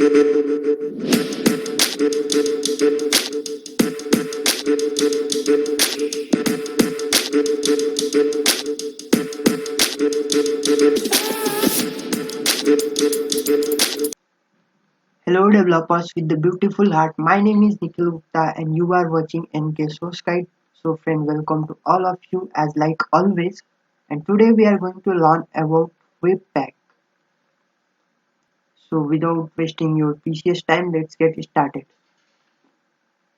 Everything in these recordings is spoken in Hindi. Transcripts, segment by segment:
Hello developers with the beautiful heart. My name is Nikhil Gupta and you are watching NK Source Guide. So friend, welcome to all of you as like always. And today we are going to learn about Webpack. So without wasting your precious time, let's get started.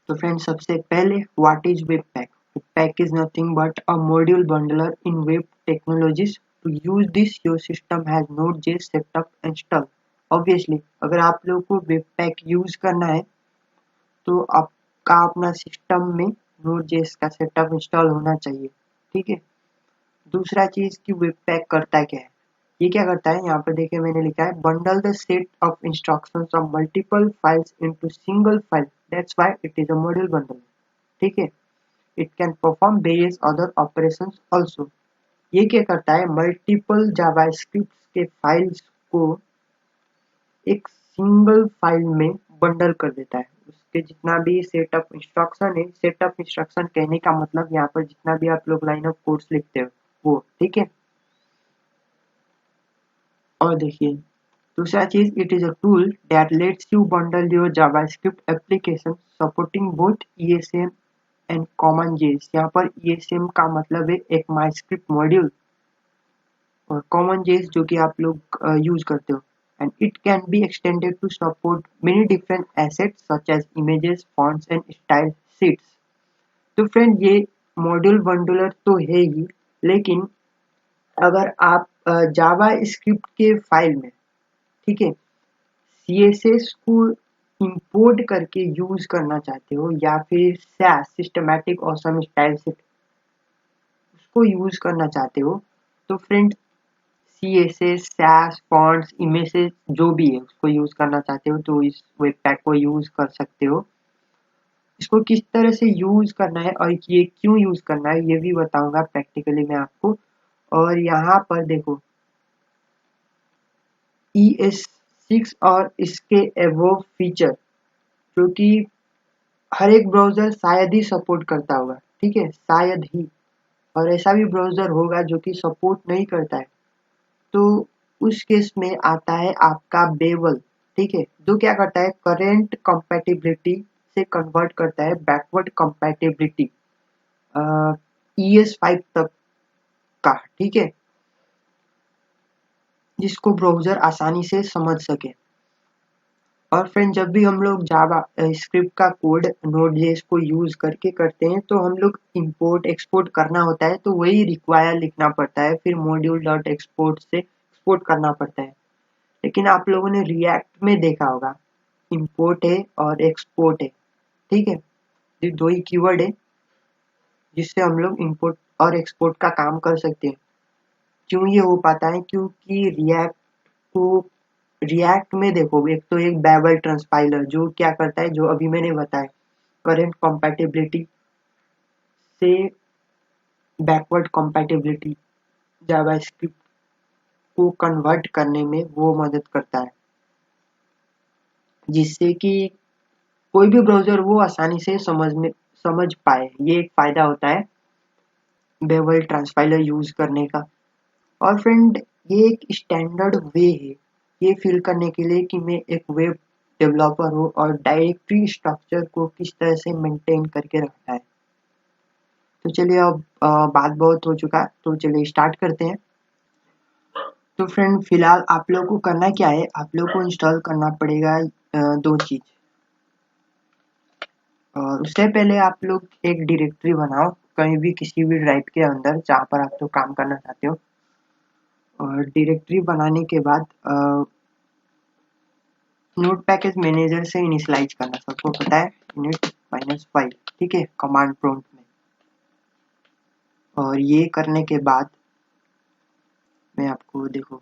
So friends, सबसे पहले what is Webpack? Webpack is nothing but a module bundler in web technologies. To use this, your system has Node.js setup installed. Obviously, अगर आप लोगों को Webpack यूज करना है तो आपका अपना सिस्टम में Node.js का सेटअप इंस्टॉल होना चाहिए। ठीक है। दूसरा चीज कि Webpack करता क्या है, ये क्या करता है, यहाँ पर देखिए मैंने लिखा है bundle the set of instructions of multiple files into single file, that's why it is a module bundle. ठीक है। It can perform various other operations also. ये क्या करता है, मल्टीपल जावास्क्रिप्ट के फाइल्स को एक सिंगल फाइल में बंडल कर देता है। उसके जितना भी सेट ऑफ इंस्ट्रक्शन है, सेट ऑफ इंस्ट्रक्शन कहने का मतलब यहाँ पर जितना भी आप लोग लाइन ऑफ कोड्स लिखते हो वो। ठीक है। और देखिए दूसरा चीज, it is a tool that let's you bundle your JavaScript application supporting both ESM and common जेस। यहाँ पर ESM का मतलब है एक माइस्क्रिप्ट मॉड्यूल और कॉमन जेस जो कि आप लोग यूज करते हो। And it can be extended to support many different assets such as images, fonts and style sheets. तो फ्रेंड ये मॉड्यूल बंडलर तो है ही, लेकिन अगर आप जावा स्क्रिप्ट के फाइल में, ठीक है, CSS को इंपोर्ट करके यूज करना चाहते हो या फिर SAS systematic awesome style set उसको यूज करना चाहते हो, तो friend CSS, SAS, fonts, images जो भी है उसको यूज करना चाहते हो तो इस वेबपैक को यूज कर सकते हो। इसको किस तरह से यूज करना है और ये क्यों यूज करना है ये भी बताऊंगा प्रैक्टिकली मैं आपको। और यहाँ पर देखो ES6 और इसके एवोव फीचर जो कि हर एक ब्राउजर शायद ही सपोर्ट करता होगा। ठीक है, शायद ही, और ऐसा भी ब्राउजर होगा जो कि सपोर्ट नहीं करता है, तो उस केस में आता है आपका बेवल। ठीक है, जो क्या करता है करेंट कंपैटिबिलिटी से कन्वर्ट करता है बैकवर्ड कंपैटिबिलिटी ES5 तक का। ठीक है, जिसको ब्राउजर आसानी से समझ सके। और फ्रेंड जब भी हम लोग जावा स्क्रिप्ट का कोड Node.js को यूज करके करते हैं तो हम लोग इंपोर्ट एक्सपोर्ट करना होता है, तो वही रिक्वायर लिखना पड़ता है, फिर मॉड्यूल डॉट एक्सपोर्ट से एक्सपोर्ट करना पड़ता है। लेकिन आप लोगों ने रिएक्ट में देखा होगा इंपोर्ट है और एक्सपोर्ट है। ठीक है, ये दो ही कीवर्ड है जिससे हम लोग इंपोर्ट और एक्सपोर्ट का काम कर सकते हैं। क्यों ये हो पाता है, क्योंकि रिएक्ट में देखो एक तो एक बेवल ट्रांसपाइलर जो क्या करता है, जो अभी मैंने बताया करंट कंपैटिबिलिटी से बैकवर्ड कंपैटिबिलिटी जावास्क्रिप्ट को कन्वर्ट करने में वो मदद करता है, जिससे कि कोई भी ब्राउजर वो आसानी से समझ पाए। ये एक फायदा होता है बेवल ट्रांसपाइलर यूज करने का। और फ्रेंड ये एक स्टैंडर्ड वे है ये फील करने के लिए कि मैं एक वेब डेवलपर हूँ और डायरेक्टरी स्ट्रक्चर को किस तरह से मेंटेन करके रखना है। तो चलिए अब बात बहुत हो चुका, तो चलिए स्टार्ट करते हैं। तो फ्रेंड फिलहाल आप लोग को करना क्या है, आप लोग को इंस्टॉल करना पड़ेगा दो चीज। और उससे पहले आप लोग एक डायरेक्टरी बनाओ कहीं भी किसी भी ड्राइव के अंदर जहाँ पर आप लोग काम करना चाहते हो। और डायरेक्टरी बनाने के बाद नोट पैकेज मैनेजर से इनिशियलाइज करना, सबको पता है init -5। ठीक है, कमांड प्रॉम्प्ट में। और ये करने के बाद मैं आपको देखो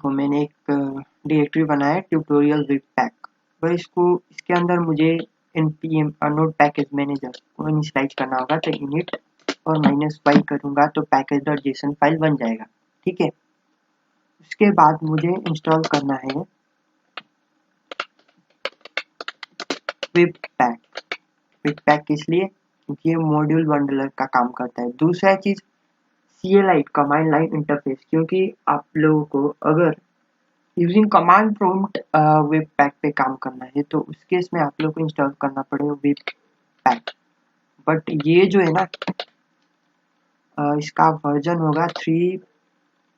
मैंने एक डायरेक्टरी बनाया ट्यूटोरियल वेबपैक, और इसके अंदर मुझे npm नोट पैकेज मैनेजर को इनिशियलाइज करना होगा। तो init और -5 करूंगा तो package.json फाइल बन जाएगा। ठीक है, उसके बाद मुझे इंस्टॉल करना है वेब पैक किस लिए? क्योंकि ये मॉड्यूल बंडलर का काम करता है। दूसरा चीज CLI कमांड लाइन इंटरफेस, क्योंकि आप लोगों को अगर using command prompt web pack पे काम करना है तो उस केस में आप लोग को इंस्टॉल करना पड़ेगा वेब पैक। बट ये जो है ना इसका वर्जन होगा 3,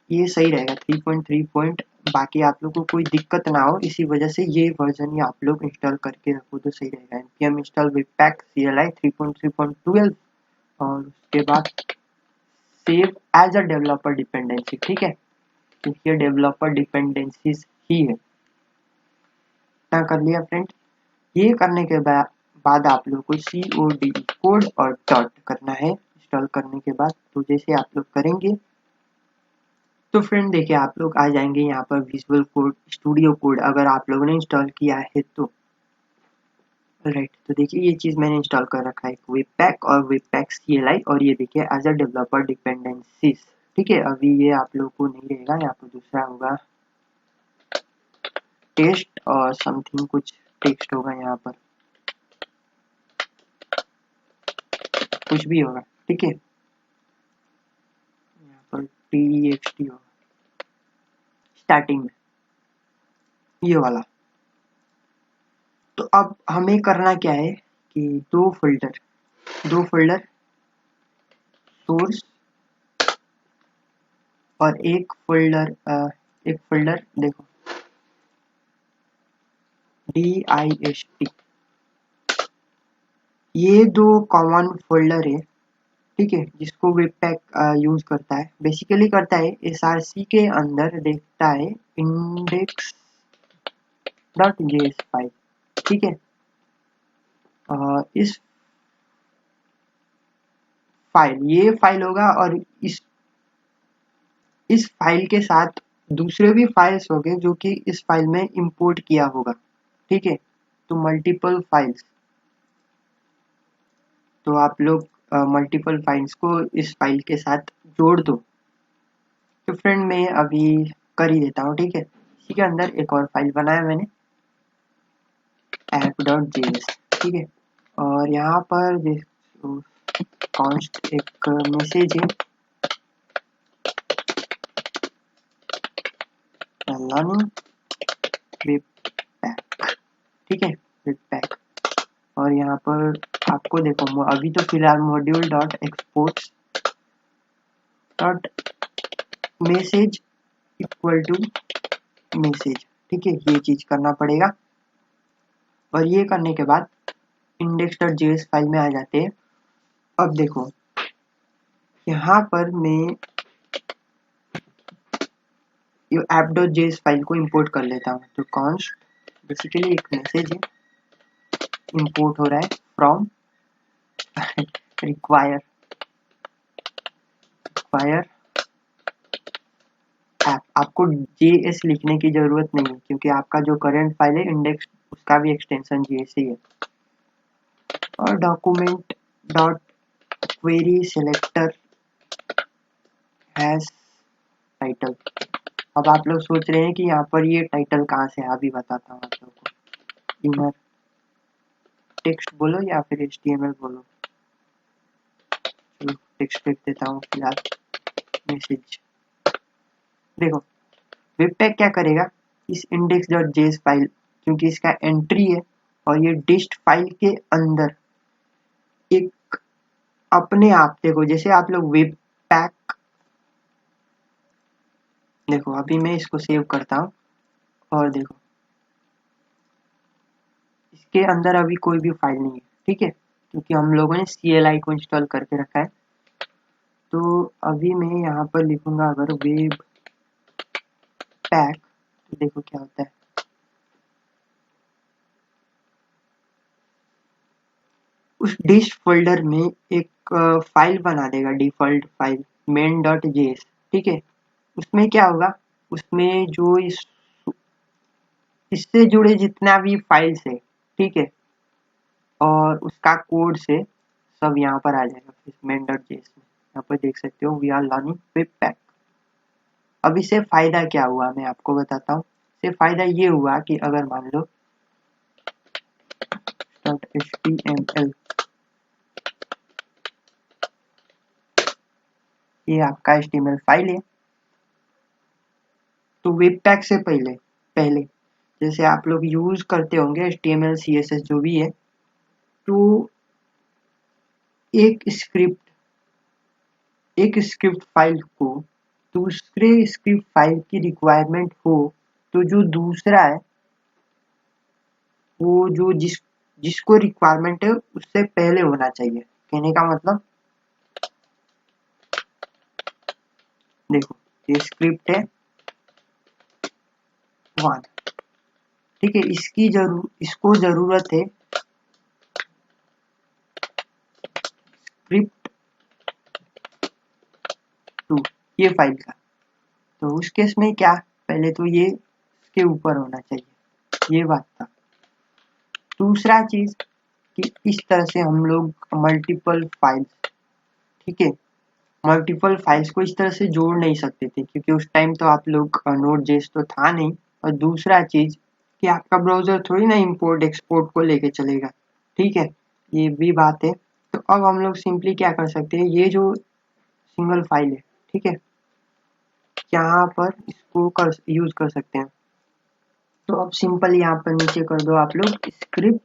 ये सही रहेगा 3.3 बाकी आप लोग को कोई दिक्कत ना हो, इसी वजह से ये वर्जन ही आप लोग इंस्टॉल करके रखो तो सही रहेगा। npm install webpack CLI 3.3.12 और उसके बाद save as a developer dependency. ठीक है, क्योंकि ये डेवलपर डिपेंडेंसीज ही है। इतना कर लिया फ्रेंड्स। ये करने के बाद आप लोग को COD कोड और डॉट करना है इंस्टॉल करने के बाद। तो जैसे आप लोग करेंगे तो फ्रेंड देखिए आप लोग आ जाएंगे यहाँ पर विजुअल कोड स्टूडियो कोड, अगर आप लोगों ने इंस्टॉल किया है तो राइट। तो देखिए ये चीज मैंने इंस्टॉल कर रखा है वेब पैक और वेब पैक CLI, और ये देखिए एज अ डेवलपर डिपेंडेंसीज। ठीक है, अभी ये आप लोग को नहीं रहेगा, यहाँ पर दूसरा होगा टेस्ट और समथिंग कुछ टेक्स्ट होगा, यहाँ पर कुछ भी होगा। ठीक है, यहाँ पर TXT होगा स्टार्टिंग में, ये वाला। तो अब हमें करना क्या है कि दो फोल्डर सोर्स और एक फोल्डर देखो DIST, ये दो कॉमन फोल्डर है। ठीक है, जिसको वेब पैक यूज करता है, बेसिकली करता है SRC के अंदर देखता है index.js फाइल। ठीक है, इस ये फाइल होगा और इस फाइल के साथ दूसरे भी फाइल्स होंगे जो कि इस फाइल में इंपोर्ट किया होगा। ठीक है, तो मल्टीपल फाइल्स, तो आप लोग मल्टीपल फाइल्स को इस फाइल के साथ जोड़ दो। तो फ्रेंड मैं अभी कर ही देता हूँ। ठीक है, इसी के अंदर एक और फाइल बनाया मैंने app.js। ठीक है, और यहाँ पर देखो कॉन्स्ट एक मैसेज है लर्निंग वेब पैक। ठीक है, वेब पैक, और यहाँ पर आपको देखो अभी तो फिलहाल module dot exports dot message equal to message. ठीक है, ये चीज करना पड़ेगा। और ये करने के बाद index.js फाइल में आ जाते हैं। अब देखो यहाँ पर मैं ये app.js फाइल को इंपोर्ट कर लेता हूँ। तो const बेसिकली एक मैसेज है, इंपोर्ट हो रहा है फ्रॉम रिक्वायर ऐप। आपको JS लिखने की जरूरत नहीं है क्योंकि आपका जो करंट फाइल है इंडेक्स उसका भी एक्सटेंशन JS ही है। और document dot query selector has title. अब आप लोग सोच रहे हैं कि यहाँ पर ये टाइटल कहाँ से है, अभी बताता हूँ आप लोगों को। इनर टेक्स्ट बोलो या फिर HTML बोलो, चलो टेक्स्ट लिख देता हूँ फिलहाल। मैसेज देखो वेब पैक क्या करेगा, इस index.js फाइल क्योंकि इसका एंट्री है और ये डिस्ट फाइल के अंदर एक अपने आप देखो जैसे आप लोग वेब पैक देखो, अभी मैं इसको सेव करता हूँ और देखो इसके अंदर अभी कोई भी फाइल नहीं है। ठीक है, क्योंकि हम लोगों ने CLI को इंस्टॉल करके रखा है। तो अभी मैं यहाँ पर लिखूंगा अगर वेब पैक, तो देखो क्या होता है। उस डिस्ट फोल्डर में एक फाइल बना देगा, डिफॉल्ट फाइल main.js। ठीक है, उसमें क्या होगा, उसमें जो इससे जुड़े जितना भी फाइल्स है, ठीक है, और उसका कोड से सब यहाँ पर आ जाएगा फिर main.js में। यहाँ पर देख सकते हो we are learning webpack. अब इससे फायदा क्या हुआ मैं आपको बताता हूँ। इससे फायदा ये हुआ कि अगर मान लो HTML, ये आपका HTML फाइल है। तो वेब पैक से पहले पहले जैसे आप लोग यूज करते होंगे HTML CSS जो भी है, तो एक स्क्रिप्ट फाइल को दूसरे स्क्रिप्ट फाइल की रिक्वायरमेंट हो, तो जो दूसरा है वो जो जिसको रिक्वायरमेंट है उससे पहले होना चाहिए। कहने का मतलब देखो, ये स्क्रिप्ट है 1, ठीक है, इसको जरूरत है स्क्रिप्ट 2 ये फाइल का। तो उस केस में क्या, पहले तो ये इसके ऊपर होना चाहिए, ये बात था। दूसरा चीज कि इस तरह से हम लोग मल्टीपल फाइल्स, ठीक है, मल्टीपल फाइल्स को इस तरह से जोड़ नहीं सकते थे, क्योंकि उस टाइम तो आप लोग नोड जेएस तो था नहीं। और दूसरा चीज कि आपका ब्राउजर थोड़ी ना इंपोर्ट एक्सपोर्ट को लेके चलेगा, ठीक है, ये भी बात है। तो अब हम लोग सिंपली क्या कर सकते हैं, ये जो सिंगल फाइल है, ठीक है, यहाँ पर इसको यूज कर सकते हैं। तो अब सिंपल यहाँ पर नीचे कर दो आप लोग script,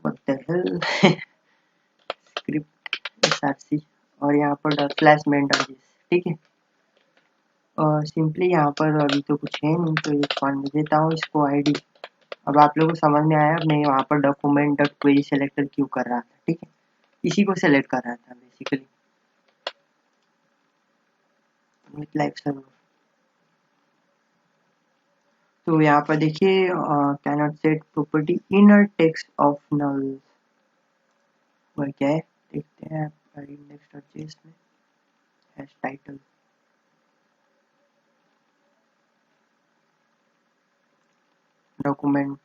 what the hell script src, और यहाँ पर डॉट / मेन डॉट, ठीक है। और सिंपली यहाँ पर अभी तो कुछ है नहीं, तो ये फॉर्म दे देता हूँ इसको आईडी। अब आप लोगों को समझ में आया, मैं वहाँ पर डॉक्यूमेंट डॉट क्वेरी सेलेक्टर क्यों कर रहा था, ठीक है, इसी को सेलेक्ट कर रहा था बेसिकली विथ लाइक सर्वर। तो यहाँ पर देखिए cannot set property inner text of null, वह क्या है देखते हैं index.js में हैश टाइटल, डॉक्यूमेंट।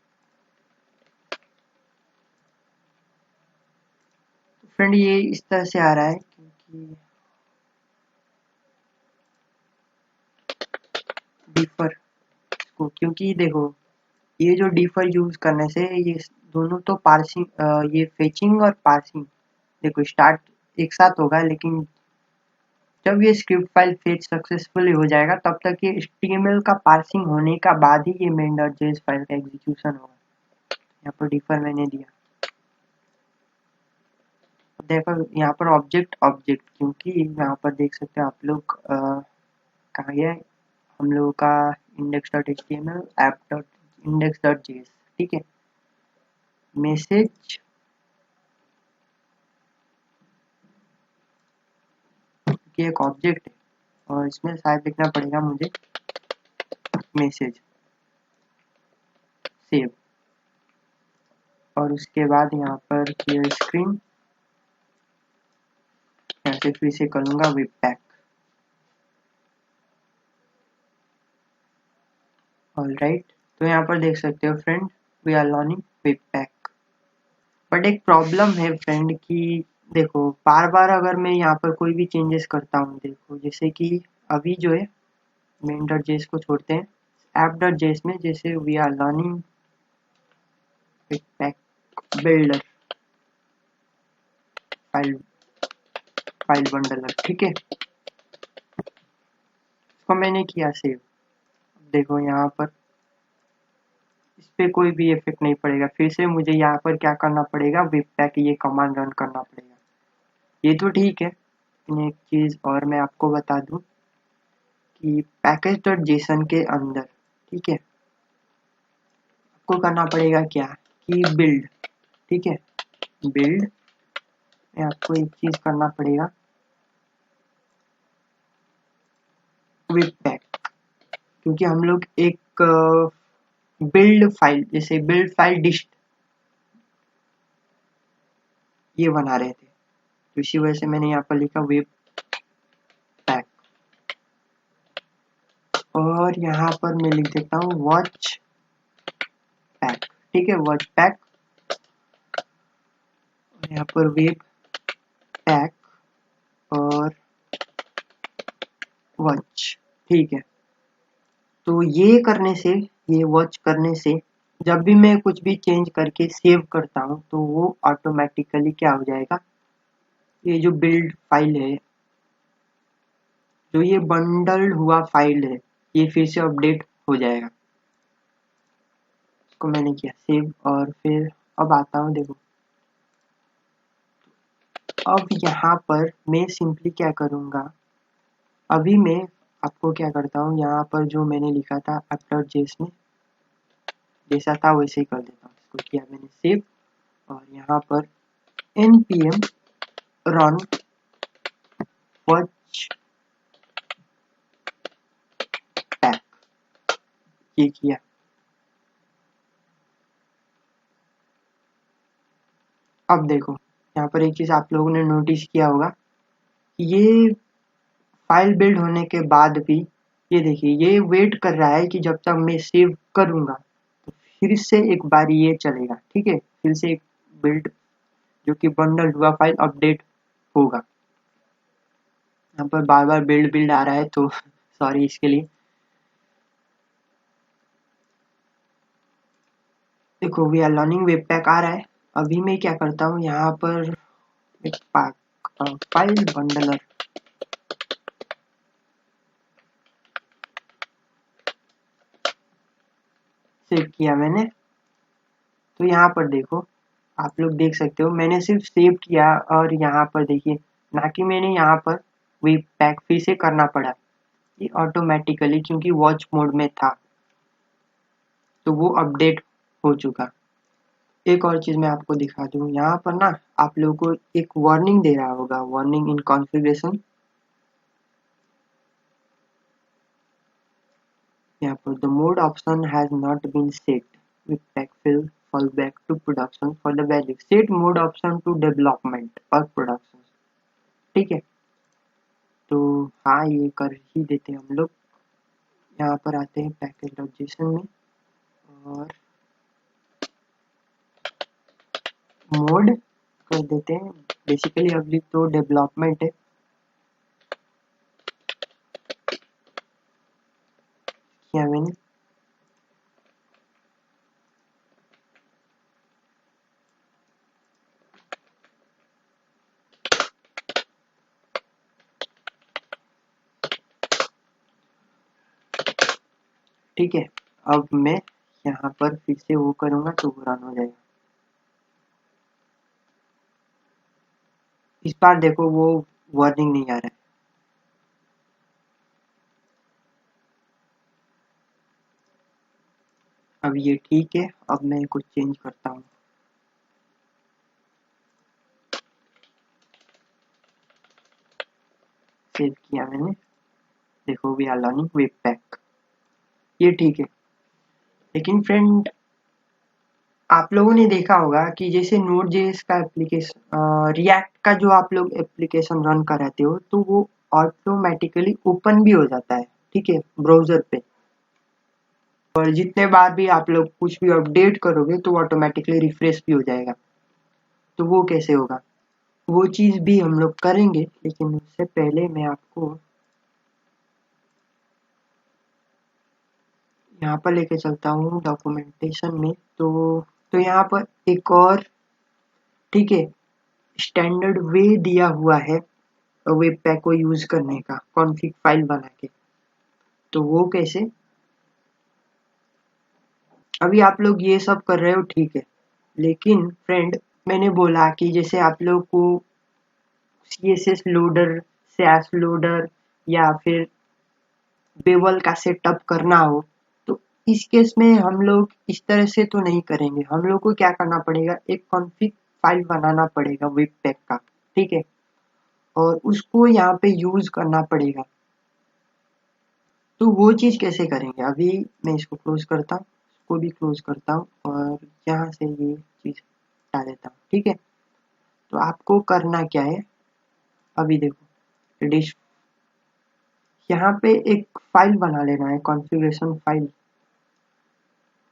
तो फ्रेंड ये इस तरह से आ रहा है क्योंकि डिफर को, क्योंकि देखो ये जो डिफर यूज करने से ये दोनों तो पार्सिंग, ये फेचिंग और पार्सिंग देखो स्टार्ट एक साथ होगा, लेकिन जब ये स्क्रिप्ट फाइल फेच सक्सेसफुली हो जाएगा तब तक ये HTML का पार्सिंग होने का बाद ही ये main.js फाइल का एग्जीक्यूशन होगा। यहाँ पर डिफर मैंने दिया, देखो यहाँ पर ऑब्जेक्ट क्योंकि यहाँ पर देख सकते हो आप लोग कहाँ गया हम लोगों का index.html app.index.js, ठीक है, मैसेज की एक ऑब्जेक्ट है और इसमें शायद लिखना पड़ेगा मुझे मैसेज सेव, और उसके बाद यहाँ पर क्लियर स्क्रीन, यहाँ से फिर से करूँगा वेब पैक। ऑलराइट, तो यहाँ पर देख सकते हो friend we are learning webpack. But एक प्रॉब्लम है फ्रेंड कि देखो बार बार अगर मैं यहाँ पर कोई भी चेंजेस करता हूँ, देखो जैसे कि अभी जो है main.js को छोड़ते हैं, app.js में जैसे we are learning webpack builder file bundler, ठीक है, इसको मैंने किया सेव। देखो यहाँ पर इस पे कोई भी इफेक्ट नहीं पड़ेगा, फिर से मुझे यहाँ पर क्या करना पड़ेगा, वेब पैक ये कमांड रन करना पड़ेगा। ये तो ठीक है, लेकिन एक चीज़ और मैं आपको बता दूं कि package.json के अंदर, ठीक है, आपको करना पड़ेगा क्या कि बिल्ड, ठीक है, बिल्ड में आपको एक चीज़ करना पड़ेगा वेब पैक, क्योंकि हम लोग एक बिल्ड फाइल जैसे बिल्ड फाइल डिस्ट ये बना रहे थे, तो इसी वजह से मैंने यहाँ पर लिखा वेब पैक। और यहाँ पर मैं लिख देता हूँ वॉच पैक, ठीक है, वॉच पैक, और यहाँ पर वेब पैक और वॉच, ठीक है। तो ये करने से, ये वॉच करने से जब भी मैं कुछ भी चेंज करके सेव करता हूँ तो वो ऑटोमेटिकली क्या हो जाएगा, ये जो बिल्ड फाइल है, जो ये बंडल्ड हुआ फाइल है, ये फिर से अपडेट हो जाएगा। इसको मैंने किया सेव और फिर अब आता हूँ, देखो अब यहाँ पर मैं सिंपली क्या करूँगा, अभी मैं आपको क्या करता हूँ, यहाँ पर जो मैंने लिखा था app.js में जैसा था वैसे ही कर देता हूँ। इसको किया मैंने सेव और यहाँ पर npm run fetch pack ये किया। अब देखो यहाँ पर एक चीज आप लोगों ने नोटिस किया होगा, ये फाइल बिल्ड होने के बाद भी ये देखिए ये वेट कर रहा है कि जब तक मैं सेव करूंगा तो फिर से एक बार ये चलेगा, ठीक है, फिर से एक बिल्ड जो कि बंडल हुआ फाइल अपडेट होगा। यहाँ पर बार बार बिल्ड बिल्ड आ रहा है तो सॉरी इसके लिए। देखो we are learning webpack आ रहा है। अभी मैं क्या करता हूँ, यहाँ पर एक फाइल बंडलर सेव किया मैंने। तो यहाँ पर देखो आप लोग देख सकते हो मैंने सिर्फ सेव किया और यहाँ पर देखिए ना कि मैंने यहाँ पर वेब पैक फिर से करना पड़ा, ये ऑटोमेटिकली क्योंकि वॉच मोड में था तो वो अपडेट हो चुका। एक और चीज मैं आपको दिखा दूं, यहाँ पर ना आप लोगों को एक वार्निंग दे रहा होगा, वार्निंग इन कॉन्फ़िगरेशन। यहाँ पर the mode option has not been set webpack will fall back to production for the value set mode option to development और प्रोडक्शन, ठीक है। तो हाँ ये कर ही देते हैं हम लोग। यहाँ पर आते हैं पैकेज लॉजिशन में और मोड कर देते हैं। बेसिकली अभी तो डेवलपमेंट है, किया मैंने। ठीक है, अब मैं यहाँ पर फिर से वो करूँगा तो वो रन हो जाएगा। इस बार देखो वो वार्निंग नहीं आ रहा है। अब ये ठीक है, अब मैं कुछ चेंज करता हूँ। सेव किया मैंने, देखो we are learning webpack, ये ठीक है। लेकिन फ्रेंड आप लोगों ने देखा होगा कि जैसे नोड जेएस का एप्लीकेशन रिएक्ट का जो आप लोग एप्लीकेशन रन कराते हो तो वो ऑटोमेटिकली ओपन भी हो जाता है, ठीक है, ब्राउजर पे। और जितने बार भी आप लोग कुछ भी अपडेट करोगे तो ऑटोमेटिकली रिफ्रेश भी हो जाएगा। तो वो कैसे होगा, वो चीज़ भी हम लोग करेंगे, लेकिन उससे पहले मैं आपको यहाँ पर लेके चलता हूँ डॉक्यूमेंटेशन में। तो यहाँ पर एक और, ठीक है, स्टैंडर्ड वे दिया हुआ है वेब पैक को यूज करने का कॉन्फ़िग फाइल बना के। तो वो कैसे, अभी आप लोग ये सब कर रहे हो ठीक है, लेकिन फ्रेंड मैंने बोला कि जैसे आप लोग को सीएसएस लोडर, सैस लोडर या फिर बेवल का सेटअप करना हो तो इस केस में हम लोग इस तरह से तो नहीं करेंगे। हम लोग को क्या करना पड़ेगा, एक कॉन्फ़िग फाइल बनाना पड़ेगा वेब पैक का, ठीक है, और उसको यहाँ पे यूज करना पड़ेगा। तो वो चीज़ कैसे करेंगे, अभी मैं इसको क्लोज करता हूँ, इसको भी क्लोज करता हूँ और यहाँ से ये चीज़ हटा देता हूँ, ठीक है। तो आपको करना क्या है, अभी देखो डिश, यहाँ पे एक फाइल बना लेना है कॉन्फ़िगरेशन फाइल।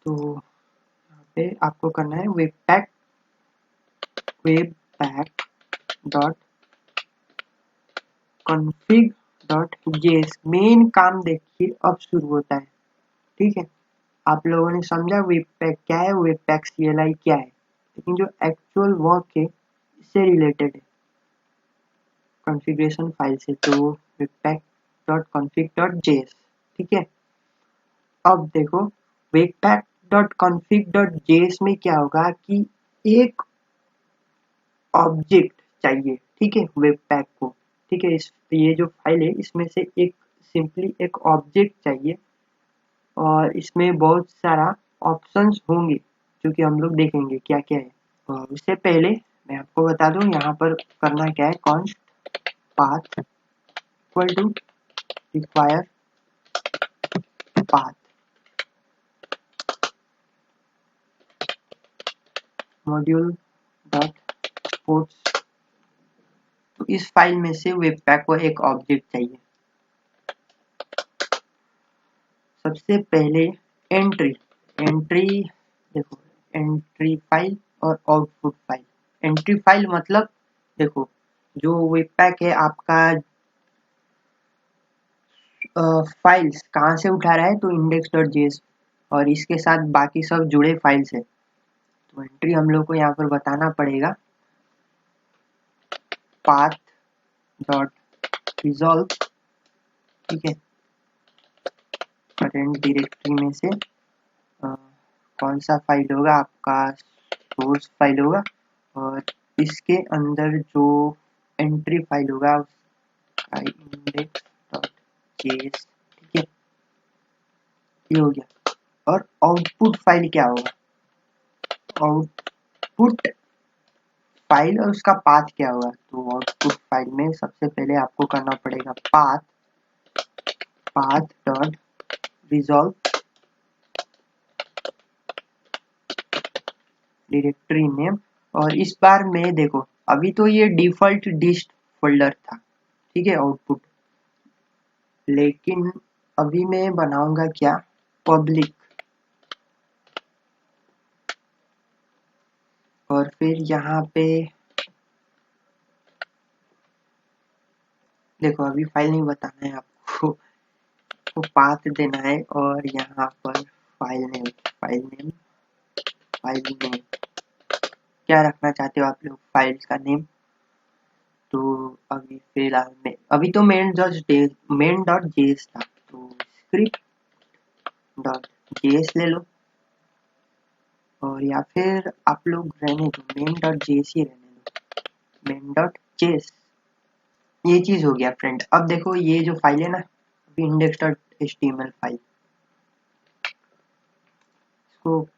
तो यहाँ पे आपको करना है web pack dot config dot JS. Main काम देखिए अब शुरू होता है, ठीक है। आप लोगों ने समझा वेब पैक क्या है, वेब पैक CLI क्या है, लेकिन जो एक्चुअल वर्क है इससे रिलेटेड है, कॉन्फ़िगरेशन फाइल से, तो webpack.config.js। ठीक है, अब देखो webpack.config.js में क्या होगा कि एक ऑब्जेक्ट चाहिए, ठीक है, वेब पैक को, ठीक है, इस ये जो फाइल है इसमें से एक सिंपली एक ऑब्जेक्ट चाहिए, और इसमें बहुत सारा ऑप्शंस होंगे जो कि हम लोग देखेंगे क्या क्या है। और उससे पहले मैं आपको बता दूं यहाँ पर करना क्या है, const path equal to require path module dot exports. तो इस फाइल में से वेब पैक को एक ऑब्जेक्ट चाहिए। सबसे पहले एंट्री एंट्री देखो, एंट्री फाइल और आउटपुट फाइल। एंट्री फाइल मतलब देखो, जो वेब पैक है आपका फाइल्स कहाँ से उठा रहा है, तो index.js, और इसके साथ बाकी सब जुड़े फाइल्स है। तो एंट्री हम लोग को यहाँ पर बताना पड़ेगा, path डॉट रिजॉल्व, ठीक है, करंट डायरेक्टरी में से कौन सा फाइल होगा, आपका सोर्स फाइल होगा, और इसके अंदर जो एंट्री फाइल होगा उसका index.js, ठीक है, ये हो गया। और आउटपुट फाइल क्या होगा, आउटपुट फाइल और उसका पाथ क्या होगा, तो आउटपुट फाइल में सबसे पहले आपको करना पड़ेगा path dot resolve directory name, और इस बार में देखो अभी तो ये डिफॉल्ट डिस्ट फोल्डर था, ठीक है, आउटपुट, लेकिन अभी मैं बनाऊंगा क्या, पब्लिक, और फिर यहाँ पे देखो अभी फाइल नहीं बताना है आपको, तो पाथ देना है, और यहाँ पर फाइल नेम क्या रखना चाहते हो आप लोग, फाइल का नेम, तो अभी फिलहाल में अभी तो मेन डॉट जेएस था, तो स्क्रिप्ट डॉट जेएस ले लो, और या फिर आप लोग रहने दो मेन डॉट जेएस ही रहने दो, मेन डॉट जेएस। ये चीज हो गया फ्रेंड। अब देखो ये जो फाइल है ना, अभी इंडेक्स डॉट एचटीएमएल फाइल, इसको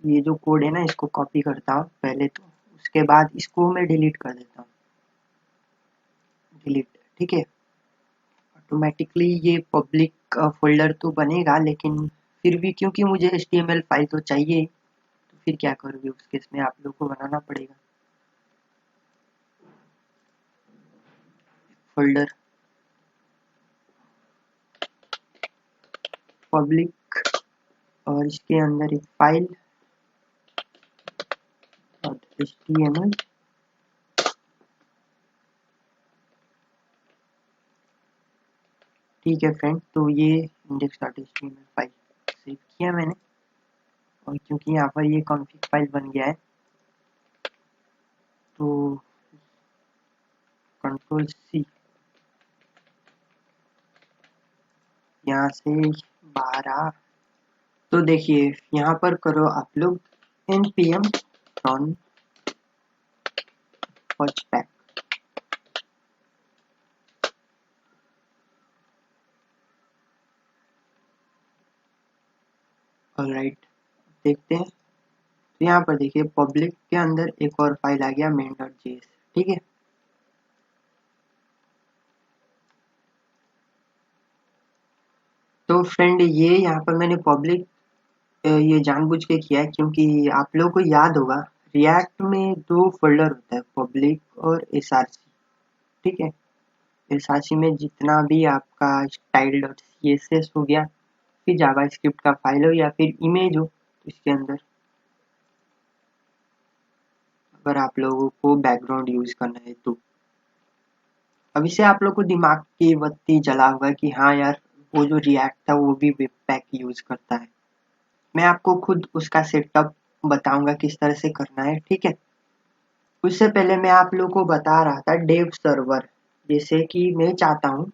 ये जो कोड है ना इसको कॉपी करता हूँ पहले, तो उसके बाद इसको मैं डिलीट कर देता हूँ, डिलीट, ठीक है, ऑटोमेटिकली ये पब्लिक फोल्डर तो बनेगा, लेकिन फिर भी क्योंकि मुझे HTML फाइल तो चाहिए, तो फिर क्या करोगे उस केस में, आप लोग को बनाना पड़ेगा फोल्डर पब्लिक, और इसके अंदर एक फाइल HTML, ठीक है फ्रेंड, तो ये index.html फाइल सेव किया मैंने, और क्योंकि यहाँ पर ये कॉन्फ़िग फाइल बन गया है, तो कंट्रोल C, यहाँ से बाहर आ, तो देखिए यहाँ पर करो आप लोग npm run patchpack, ऑलराइट, देखते हैं, तो यहाँ पर देखिए पब्लिक के अंदर एक और फाइल आ गया main.js, ठीक है, तो फ्रेंड ये यहाँ पर मैंने पब्लिक ये जानबूझ के किया है, क्योंकि आप लोगों को याद होगा रिएक्ट में दो फोल्डर होता है, पब्लिक और src, ठीक है, src में जितना भी आपका स्टाइल डॉट css हो गया, फिर जावास्क्रिप्ट का फाइल हो या फिर इमेज हो, तो इसके अंदर अगर आप लोगों को बैकग्राउंड यूज करना है तो अभी से आप लोग को दिमाग की बत्ती जला होगा कि हाँ यार वो जो रिएक्ट था वो भी वेब पैक यूज करता है, मैं आपको खुद उसका सेटअप बताऊंगा किस तरह से करना है, ठीक है। उससे पहले मैं आप लोगों को बता रहा था डेव सर्वर। जैसे कि मैं चाहता हूँ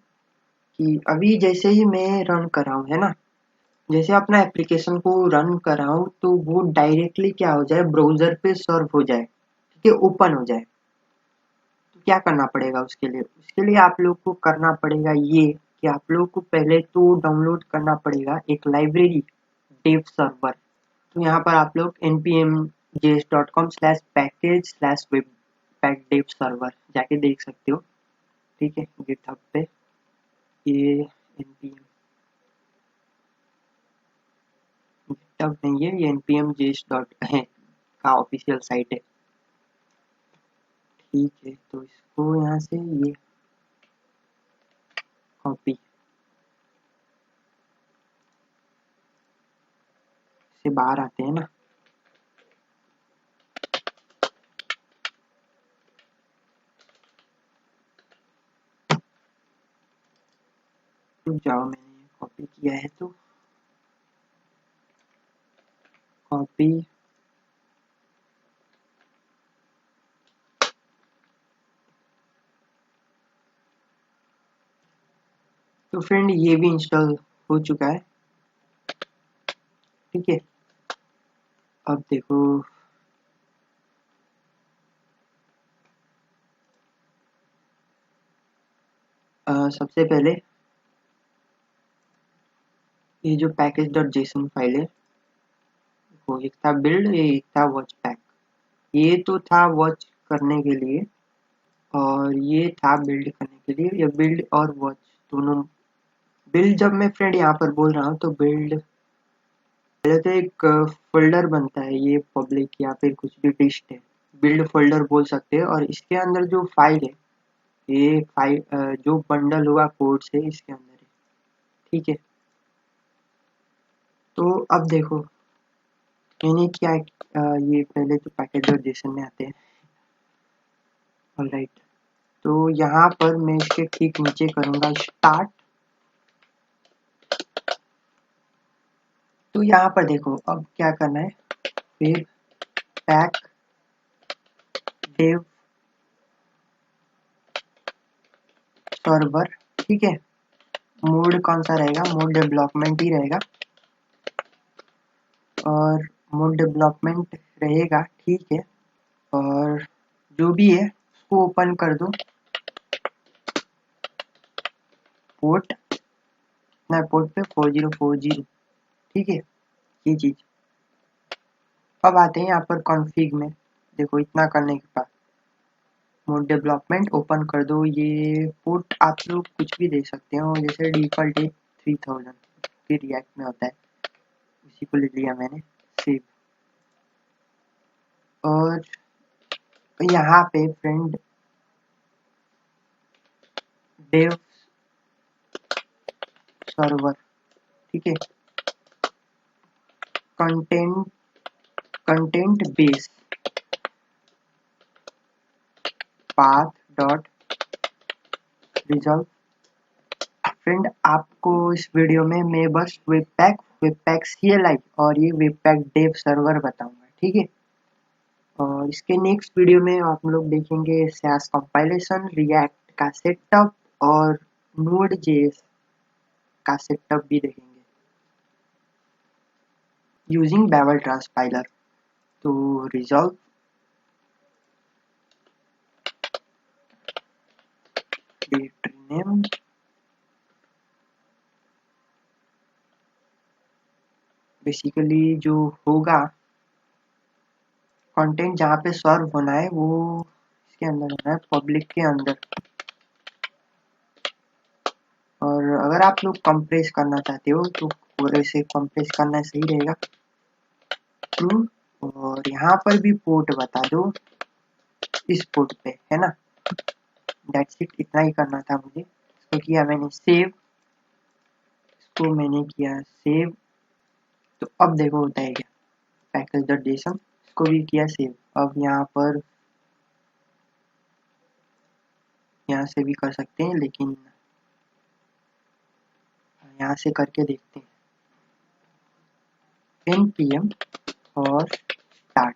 कि अभी जैसे ही मैं रन कर रहा हूँ, है ना, जैसे अपना एप्लीकेशन को रन कर रहा हूँ तो वो डायरेक्टली क्या हो जाए, ब्राउजर पे सर्व हो जाए, ठीक है, ओपन हो जाए। तो क्या करना पड़ेगा उसके लिए आप लोग को करना पड़ेगा ये कि आप लोग को पहले तो डाउनलोड करना पड़ेगा एक लाइब्रेरी, डेव सर्वर। तो यहाँ पर आप लोग npmjs.com/package/webpack dev server जाके देख सकते हो, ठीक है, गिटहब पे। ये npm गिटहब नहीं है, ये npm js डॉट है का ऑफिशियल साइट है, ठीक है। तो इसको यहाँ से ये कॉपी से बाहर आते हैं ना, रुक जाओ, मैंने कॉपी किया है तो कॉपी। तो फ्रेंड ये भी इंस्टॉल हो चुका है, ठीक है। अब देखो, सबसे पहले ये जो पैकेज डॉट जेसन फाइल है, वो एक था बिल्ड, ये एक था वॉच पैक। ये तो था वॉच करने के लिए और ये था बिल्ड करने के लिए। ये बिल्ड और वॉच दोनों। बिल्ड जब मैं फ्रेंड यहाँ पर बोल रहा हूँ तो बिल्ड पहले तो एक फोल्डर बनता है, ये पब्लिक या फिर कुछ भी डिस्ट है, बिल्ड फोल्डर बोल सकते हैं। और इसके अंदर जो फाइल है, ये फाइल जो बंडल हुआ कोड से इसके अंदर है, ठीक है। तो अब देखो मैंने क्या ये पहले तो पैकेज डॉट जेसन में आते हैं, ऑलराइट। तो यहाँ पर मैं इसके ठीक नीचे करूँगा स्टार्ट। तो यहाँ पर देखो अब क्या करना है, वेब पैक डेव सर्वर, ठीक है। मोड कौन सा रहेगा, मोड डेवलपमेंट ही रहेगा। और मोड डेवलपमेंट रहेगा, ठीक है। और जो भी है उसको ओपन कर दो। पोर्ट ना, पोर्ट पे 4040, ठीक है, ये चीज। अब आते हैं यहाँ पर कॉन्फ़िग में। देखो इतना करने के बाद मोड डेवलपमेंट ओपन कर दो। ये पोर्ट आप लोग कुछ भी दे सकते हो, जैसे डिफॉल्ट है 3000, फिर रिएक्ट में होता है, उसी को ले लिया मैंने, सेव। और यहाँ पे फ्रेंड डेव सर्वर, ठीक है, content content base path dot resolve. Friend आपको इस वीडियो में मैं बस वेबपैक CLI और ये वेबपैक डेव सर्वर बताऊंगा, ठीक है। और इसके नेक्स्ट वीडियो में आप लोग देखेंगे सैस कंपाइलेशन, रिएक्ट का सेटअप और नोड जेएस का सेटअप भी देखेंगे यूजिंग बेवल ट्रांसपाइलर। तो रिजॉल्व नेम, बेसिकली जो होगा कंटेंट जहाँ पे सर्व होना है वो इसके अंदर होना है, पब्लिक के अंदर। और अगर आप लोग कंप्रेस करना चाहते हो तो पूरे से कंप्रेस करना सही रहेगा। और यहाँ पर भी पोर्ट बता दो, इस पोर्ट पे, है ना। दैट्स इट, इतना ही करना था मुझे। इसको किया मैंने सेव, इसको मैंने किया सेव। तो अब देखो होता है क्या, पैकेज डॉट जेसन, इसको भी किया सेव। अब यहाँ पर यहाँ से भी कर सकते हैं, लेकिन यहाँ से करके देखते हैं, 10 p.m. और स्टार्ट।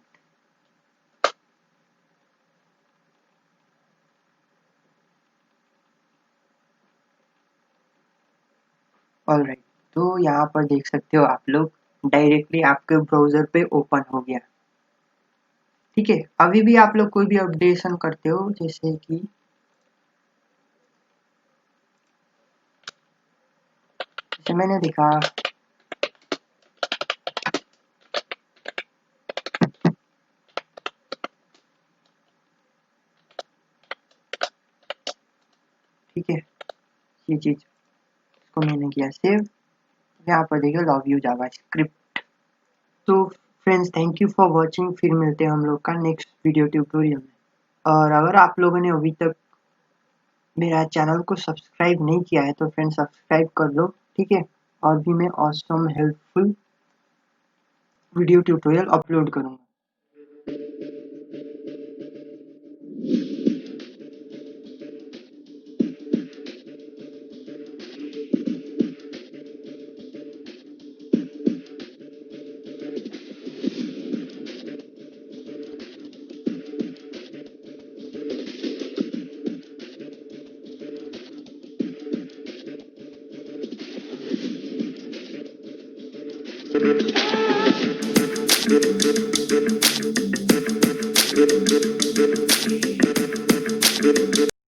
ऑलराइट, तो यहाँ पर देख सकते हो आप लोग डायरेक्टली आपके ब्राउजर पे ओपन हो गया। ठीक है, अभी भी आप लोग कोई भी अपडेशन करते हो, जैसे कि जैसे मैंने देखा ठीक है, ये चीज इसको मैंने किया सेव। यहाँ पर देखिए लव यू जावास्क्रिप्ट। तो friends, thank you for watching. फिर मिलते हैं हम लोग का नेक्स्ट वीडियो ट्यूटोरियल में। और अगर आप लोगों ने अभी तक मेरा चैनल को सब्सक्राइब नहीं किया है तो फ्रेंड्स सब्सक्राइब कर लो। ठीक है, और भी मैं awesome helpful video tutorial upload करूँगा।